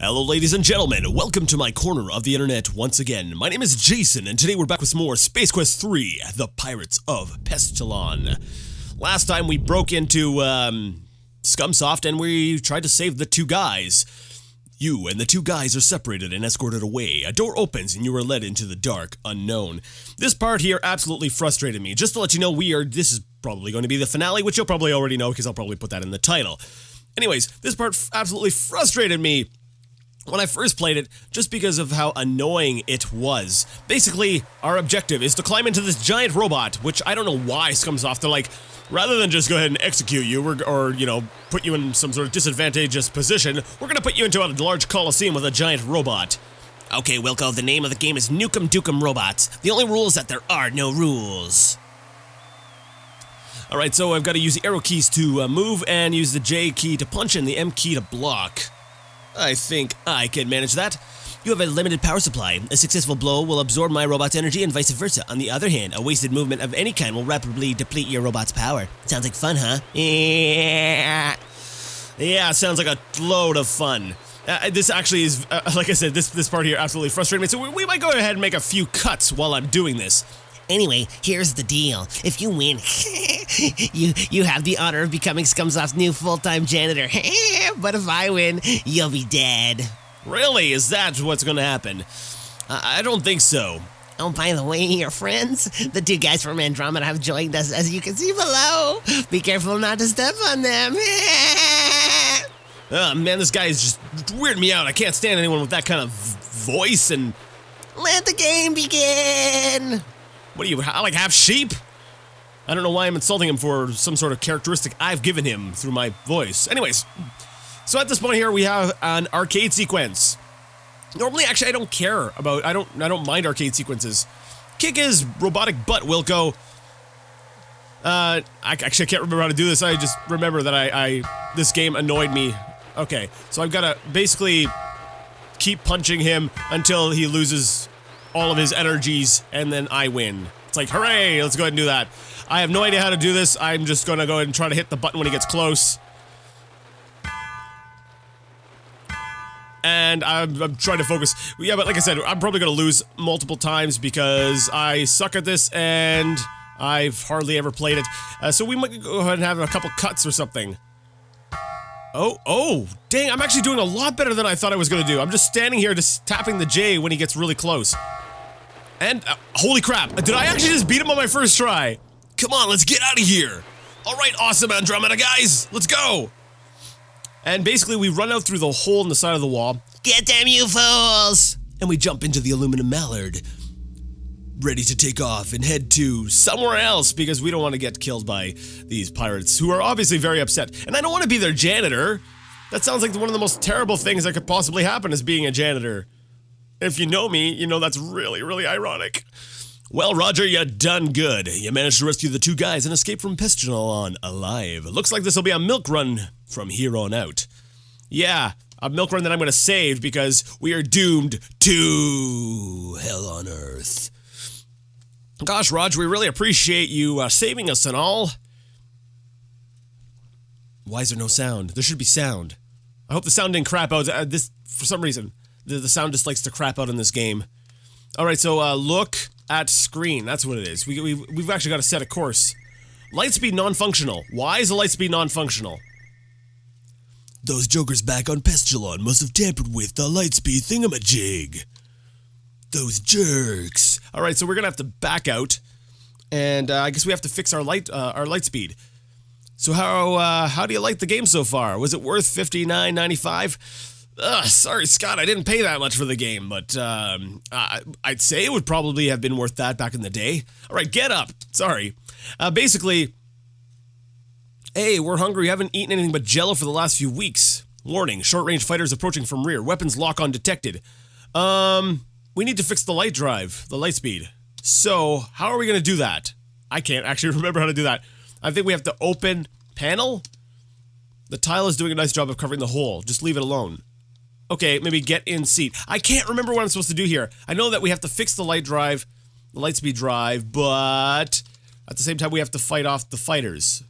Hello ladies and gentlemen, welcome to my corner of the internet once again. My name is Jason, and today we're back with some more Space Quest 3, The Pirates of Pestilon. Last time we broke into, Scumsoft and we tried to save the two guys. You and the two guys are separated and escorted away. A door opens and you are led into the dark unknown. This part here absolutely frustrated me. Just to let you know, this is probably going to be the finale, which you'll probably already know because I'll probably put that in the title. Anyways, this part absolutely frustrated me when I first played it, just because of how annoying it was. Basically, our objective is to climb into this giant robot, which I don't know why Scumsoft. They're like, rather than just go ahead and execute you, or put you in some sort of disadvantageous position, we're gonna put you into a large coliseum with a giant robot. Okay, Wilco, the name of the game is Nukem Dukem Robots. The only rule is that there are no rules. Alright, so I've got to use the arrow keys to move, and use the J key to punch and the M key to block. I think I can manage that. You have a limited power supply. A successful blow will absorb my robot's energy and vice versa. On the other hand, a wasted movement of any kind will rapidly deplete your robot's power. Sounds like fun, huh? Yeah, sounds like a load of fun. This actually is, like I said, this part here absolutely frustrated me, so we might go ahead and make a few cuts while I'm doing this. Anyway, here's the deal. If you win, you have the honor of becoming Scumsoft's new full-time janitor. But if I win, you'll be dead. Really? Is that what's gonna happen? I don't think so. Oh, by the way, your friends, the two guys from Andromeda have joined us, as you can see below. Be careful not to step on them. Oh man, this guy is just weirding me out. I can't stand anyone with that kind of voice and... Let the game begin! What are you, like half sheep? I don't know why I'm insulting him for some sort of characteristic I've given him through my voice. Anyways, so at this point here we have an arcade sequence. Normally, actually, I don't care about, I don't mind arcade sequences. Kick his robotic butt, Wilco. I actually can't remember how to do this. I just remember that this game annoyed me. Okay, so I've got to basically keep punching him until he loses all of his energies, and then I win. It's like, hooray, let's go ahead and do that. I have no idea how to do this. I'm just gonna go ahead and try to hit the button when he gets close. And I'm trying to focus. Yeah, but like I said, I'm probably gonna lose multiple times because I suck at this and I've hardly ever played it. So we might go ahead and have a couple cuts or something. Oh, dang, I'm actually doing a lot better than I thought I was gonna do. I'm just standing here just tapping the J when he gets really close. And, holy crap, did I actually just beat him on my first try? Come on, let's get out of here. Alright, awesome Andromeda guys, let's go. And basically we run out through the hole in the side of the wall. Get them, you fools! And we jump into the aluminum mallard. Ready to take off and head to somewhere else because we don't want to get killed by these pirates who are obviously very upset. And I don't want to be their janitor. That sounds like one of the most terrible things that could possibly happen is being a janitor. If you know me, you know that's really, really ironic. Well, Roger, you done good. You managed to rescue the two guys and escape from Pestilon alive. Looks like this will be a milk run from here on out. Yeah, a milk run that I'm going to save because we are doomed to hell on earth. Gosh, Raj, we really appreciate you saving us and all. Why is there no sound? There should be sound. I hope the sound didn't crap out. This, for some reason, the sound just likes to crap out in this game. Alright, so look at screen. That's what it is. We've actually got to set a course. Lightspeed non-functional. Why is the lightspeed non-functional? Those jokers back on Pestilon must have tampered with the lightspeed thingamajig. Those jerks. Alright, so we're gonna have to back out. And I guess we have to fix our light speed. So how do you like the game so far? Was it worth $59.95? Sorry, Scott, I didn't pay that much for the game, but I'd say it would probably have been worth that back in the day. Alright, get up. Sorry. Basically, hey, we're hungry. We haven't eaten anything but Jello for the last few weeks. Warning, short-range fighters approaching from rear. Weapons lock-on detected. We need to fix the light drive, the light speed. So, how are we going to do that? I can't actually remember how to do that. I think we have to open panel? The tile is doing a nice job of covering the hole. Just leave it alone. Okay, maybe get in seat. I can't remember what I'm supposed to do here. I know that we have to fix the light drive, the light speed drive, but at the same time we have to fight off the fighters.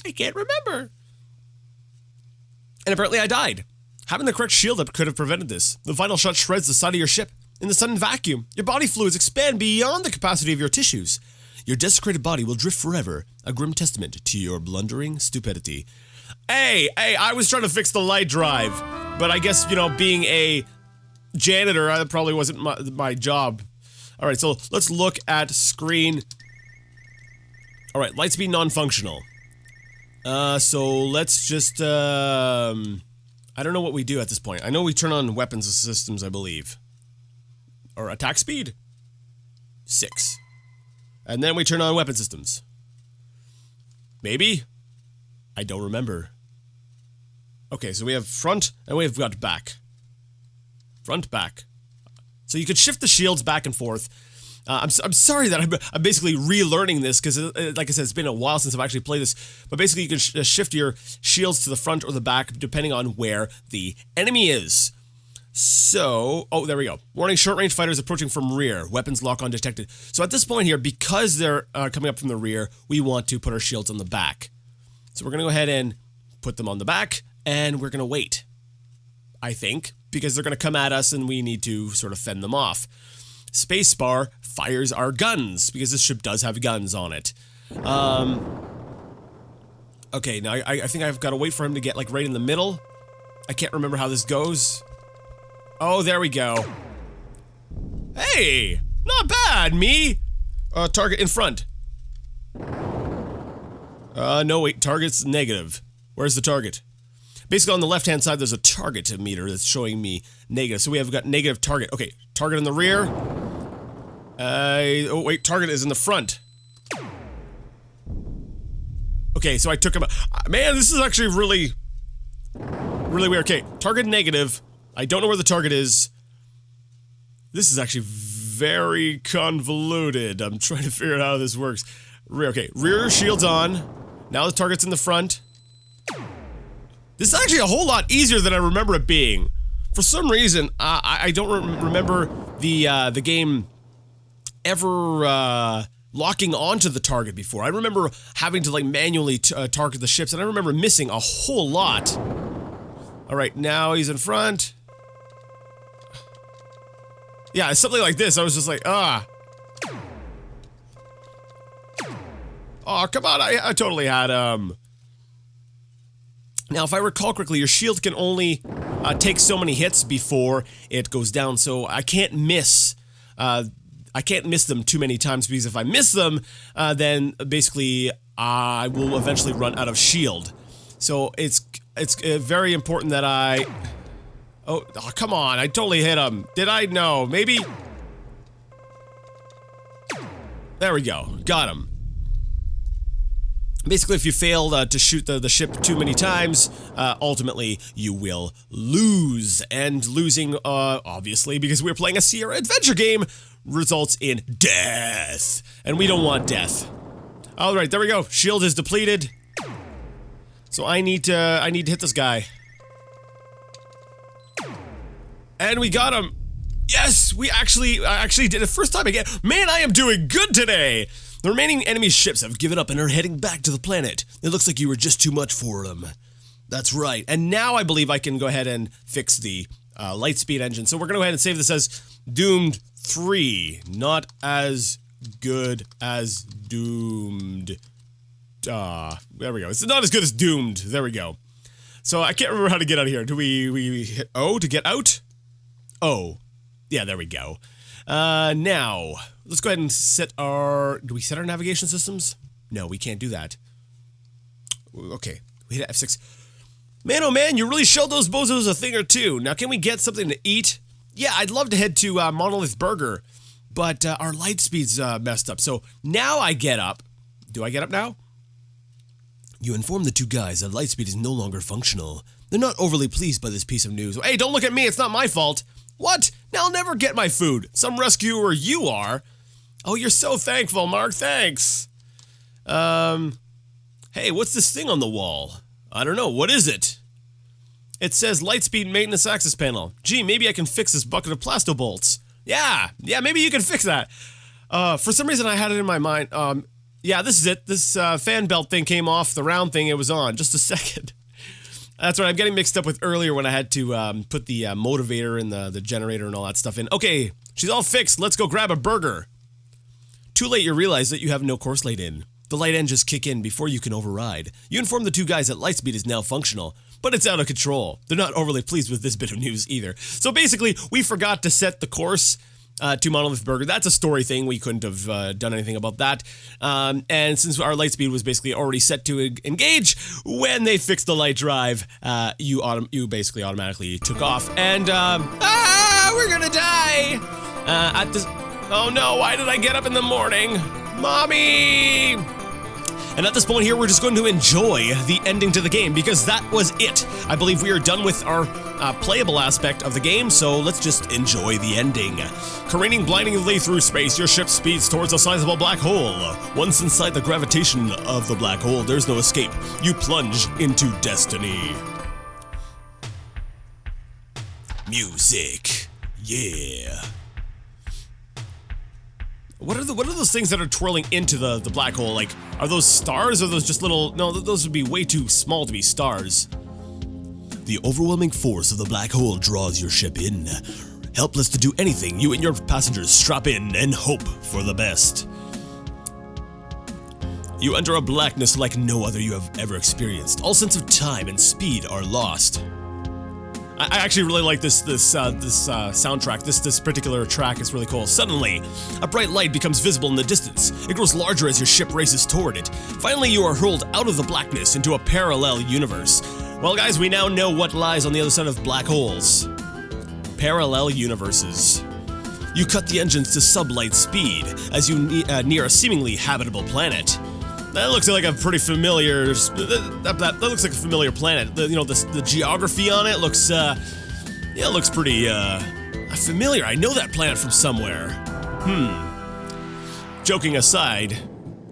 I can't remember. And apparently I died. Having the correct shield up could have prevented this. The final shot shreds the side of your ship. In the sudden vacuum, your body fluids expand beyond the capacity of your tissues. Your desecrated body will drift forever, a grim testament to your blundering stupidity. Hey, I was trying to fix the light drive, but I guess, you know, being a janitor, that probably wasn't my job. Alright, so let's look at screen. Alright, lightspeed non-functional. So let's just, I don't know what we do at this point. I know we turn on weapons systems, I believe. Or attack speed? 6. And then we turn on weapon systems. Maybe? I don't remember. Okay, so we have front, and we've got back. Front, back. So you could shift the shields back and forth. I'm sorry that I'm basically relearning this, because, like I said, it's been a while since I've actually played this. But basically, you can shift your shields to the front or the back, depending on where the enemy is. So, oh, there we go. Warning, short-range fighters approaching from rear. Weapons lock on detected. So at this point here, because they're coming up from the rear, we want to put our shields on the back. So we're going to go ahead and put them on the back, and we're going to wait. I think, because they're going to come at us, and we need to sort of fend them off. Spacebar fires our guns, because this ship does have guns on it. Okay, now I think I've got to wait for him to get, like, right in the middle. I can't remember how this goes. Oh, there we go. Hey! Not bad, me! Target in front. No, wait, target's negative. Where's the target? Basically, on the left-hand side, there's a target meter that's showing me negative. So we have got negative target. Okay, target in the rear. Oh, wait, target is in the front. Okay, so I took him out. Man, this is actually really weird. Okay, target negative. I don't know where the target is. This is actually very convoluted. I'm trying to figure out how this works. Okay, rear shield's on. Now the target's in the front. This is actually a whole lot easier than I remember it being. For some reason, I don't remember the game ever locking onto the target before. I remember having to like manually target the ships, and I remember missing a whole lot. All right, now he's in front. Yeah, it's something like this. I was just like, ah. Oh, come on, I totally had, Now, if I recall correctly, your shield can only take so many hits before it goes down, so I can't miss them too many times, because if I miss them, then basically I will eventually run out of shield. So it's very important that I... Oh, come on, I totally hit him. Did I? No, maybe? There we go, got him. Basically, if you fail to shoot the ship too many times, ultimately, you will lose. And losing, obviously, because we're playing a Sierra adventure game, results in death. And we don't want death. Alright, there we go. Shield is depleted. So I need to hit this guy. And we got him. Yes, I actually did it first time again. Man, I am doing good today. The remaining enemy ships have given up and are heading back to the planet. It looks like you were just too much for them. That's right. And now I believe I can go ahead and fix the Lightspeed engine. So we're going to go ahead and save this as Doomed 3. Not as good as Doomed. There we go. It's not as good as Doomed. There we go. So I can't remember how to get out of here. Do we hit O to get out? Oh. Yeah, there we go. Now, let's go ahead and set our... Do we set our navigation systems? No, we can't do that. Okay, we hit F6. Man, oh man, you really showed those bozos a thing or two. Now, can we get something to eat? Yeah, I'd love to head to Monolith Burger, but our light speed's messed up. So now I get up. Do I get up now? You inform the two guys that Lightspeed is no longer functional. They're not overly pleased by this piece of news. Hey, don't look at me, it's not my fault. What? Now I'll never get my food. Some rescuer you are. Oh, you're so thankful, Mark, thanks. Hey, what's this thing on the wall? I don't know, what is it? It says Lightspeed Maintenance Access Panel. Gee, maybe I can fix this bucket of plastobolts. Yeah, maybe you can fix that. For some reason I had it in my mind, yeah, this is it. This fan belt thing came off the round thing it was on. Just a second. That's right, I'm getting mixed up with earlier when I had to put the motivator and the generator and all that stuff in. Okay, she's all fixed. Let's go grab a burger. Too late, you realize that you have no course light in. The light engines kick in before you can override. You inform the two guys that Lightspeed is now functional, but it's out of control. They're not overly pleased with this bit of news either. So basically, we forgot to set the course to Monolith Burger. That's a story thing. We couldn't have done anything about that. And since our Lightspeed was basically already set to engage, when they fixed the light drive, you basically automatically took off. And, we're gonna die! Oh no, why did I get up in the morning? Mommy! And at this point here, we're just going to enjoy the ending to the game, because that was it. I believe we are done with our playable aspect of the game, so let's just enjoy the ending. Careening blindingly through space, your ship speeds towards a sizable black hole. Once inside the gravitation of the black hole, there's no escape. You plunge into destiny. Music. Yeah. What are those things that are twirling into the black hole? Like, are those stars or are those just little... No, those would be way too small to be stars. The overwhelming force of the black hole draws your ship in. Helpless to do anything, you and your passengers strap in and hope for the best. You enter a blackness like no other you have ever experienced. All sense of time and speed are lost. I actually really like this soundtrack. This particular track is really cool. Suddenly, a bright light becomes visible in the distance. It grows larger as your ship races toward it. Finally, you are hurled out of the blackness into a parallel universe. Well, guys, we now know what lies on the other side of black holes. Parallel universes. You cut the engines to sublight speed as you near a seemingly habitable planet. That looks like a pretty familiar. That looks like a familiar planet. The geography on it looks, looks pretty familiar. I know that planet from somewhere. Joking aside,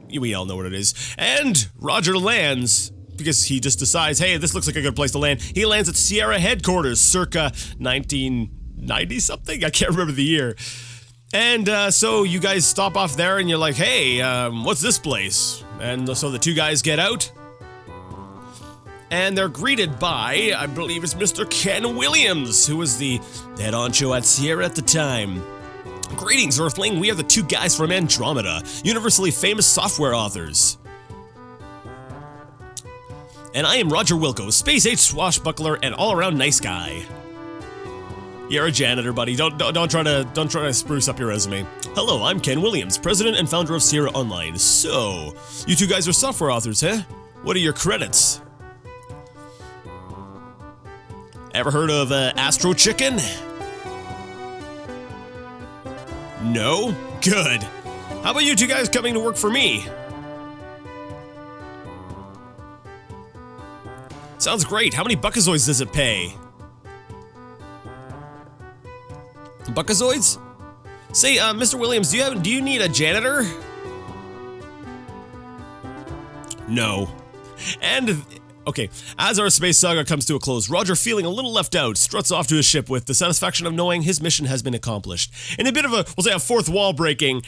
we all know what it is. And Roger lands because he just decides, hey, this looks like a good place to land. He lands at Sierra headquarters, circa 1990 something. I can't remember the year. And so you guys stop off there and you're like, hey, what's this place? And so the two guys get out. And they're greeted by, I believe it's Mr. Ken Williams, who was the head honcho at Sierra at the time. Greetings, Earthling. We are the two guys from Andromeda, universally famous software authors. And I am Roger Wilco, space-age swashbuckler and all-around nice guy. You're a janitor, buddy. Don't try to spruce up your resume. Hello, I'm Ken Williams, president and founder of Sierra Online. So, you two guys are software authors, huh? What are your credits? Ever heard of Astro Chicken? No? Good. How about you two guys coming to work for me? Sounds great. How many Buckazoids does it pay? Buckazoids? Say, Mr. Williams, do you need a janitor? No. And, okay, as our space saga comes to a close, Roger, feeling a little left out, struts off to his ship with the satisfaction of knowing his mission has been accomplished. In a bit of a, we'll say a fourth wall breaking,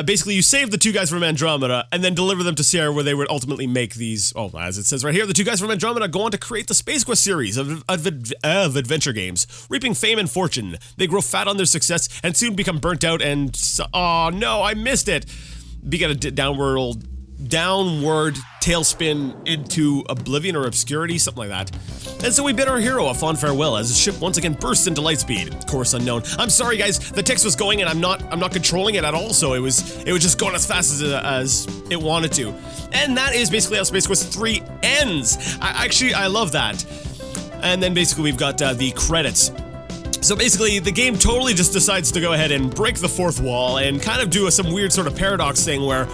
basically you save the two guys from Andromeda and then deliver them to Sierra where they would ultimately make these, as it says right here, the two guys from Andromeda go on to create the Space Quest series of adventure games. Reaping fame and fortune, they grow fat on their success and soon become burnt out and, oh no, I missed it. Begin a downward tailspin into oblivion or obscurity, something like that. And so we bid our hero a fond farewell as the ship once again bursts into lightspeed. Course unknown. I'm sorry guys, the text was going and I'm not controlling it at all, so it was just going as fast as it wanted to. And that is basically how Space Quest 3 ends. I love that. And then basically we've got the credits. So basically, the game totally just decides to go ahead and break the fourth wall and kind of do some weird sort of paradox thing where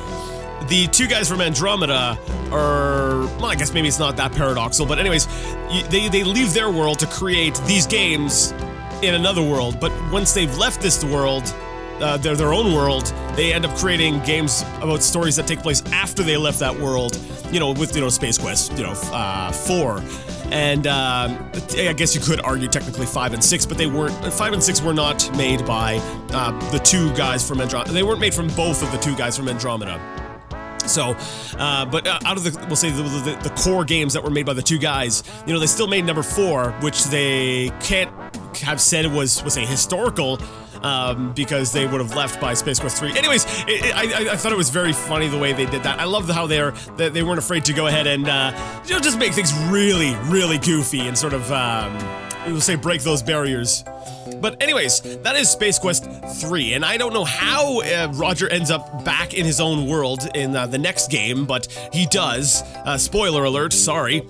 the two guys from Andromeda are, well, I guess maybe it's not that paradoxical, but anyways, they leave their world to create these games in another world, but once they've left this world, their own world, they end up creating games about stories that take place after they left that world, with, Space Quest, 4. And I guess you could argue technically 5 and 6, but 5 and 6 were not made by the two guys from Andromeda. They weren't made from both of the two guys from Andromeda. So, but out of we'll say the core games that were made by the two guys, you know, they still made number 4, which they can't have said it was say historical, because they would have left by Space Quest 3. Anyways, I thought it was very funny the way they did that. I love how they weren't afraid to go ahead and you know, just make things really, really goofy and sort of we'll say break those barriers. But anyways, that is Space Quest 3, and I don't know how Roger ends up back in his own world in the next game, but he does. Spoiler alert, sorry.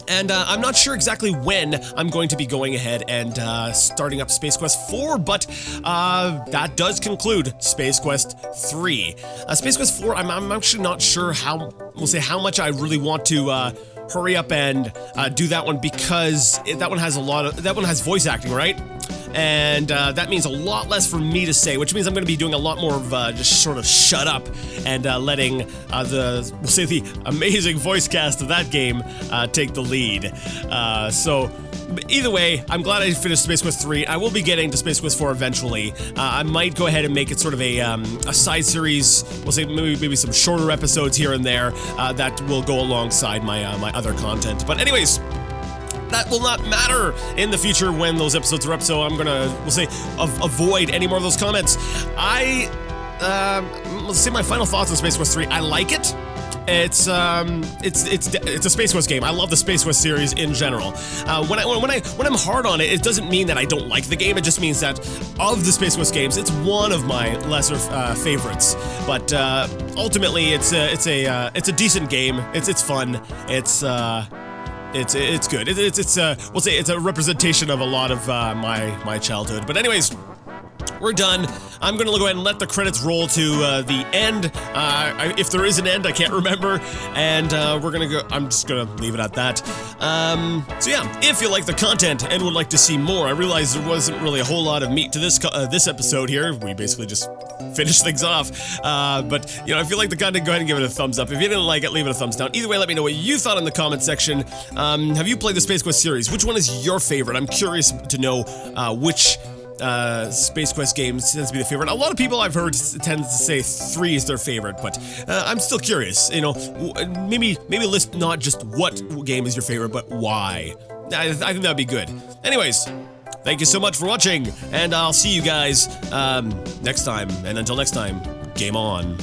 And I'm not sure exactly when I'm going to be going ahead and starting up Space Quest 4, but that does conclude Space Quest 3. Space Quest 4, I'm actually not sure how much I really want to hurry up and do that one, because that one has voice acting, right? And that means a lot less for me to say, which means I'm going to be doing a lot more of just sort of shut up and letting the amazing voice cast of that game take the lead. So either way, I'm glad I finished Space Quest 3. I will be getting to Space Quest 4 eventually. I might go ahead and make it sort of a side series. We'll say maybe some shorter episodes here and there that will go alongside my my other content. But anyways, that will not matter in the future when those episodes are up, so I'm gonna, avoid any more of those comments. Let's say my final thoughts on Space Quest 3. I like it. It's a Space Quest game. I love the Space Quest series in general. When I'm hard on it, it doesn't mean that I don't like the game. It just means that of the Space Quest games, it's one of my lesser favorites. But ultimately, it's a decent game. It's fun. It's good. It's a representation of a lot of my childhood. But anyways, we're done. I'm gonna go ahead and let the credits roll to the end. If there is an end, I can't remember. And we're gonna go. I'm just gonna leave it at that. So yeah, if you like the content and would like to see more, I realize there wasn't really a whole lot of meat to this episode here. We basically just finished things off. But you know, if you like the content, go ahead and give it a thumbs up. If you didn't like it, leave it a thumbs down. Either way, let me know what you thought in the comment section. Have you played the Space Quest series? Which one is your favorite? I'm curious to know which Space Quest games tends to be the favorite. A lot of people I've heard tend to say 3 is their favorite, but I'm still curious. You know, maybe list not just what game is your favorite, but why. I think that'd be good. Anyways, thank you so much for watching, and I'll see you guys next time. And until next time, game on.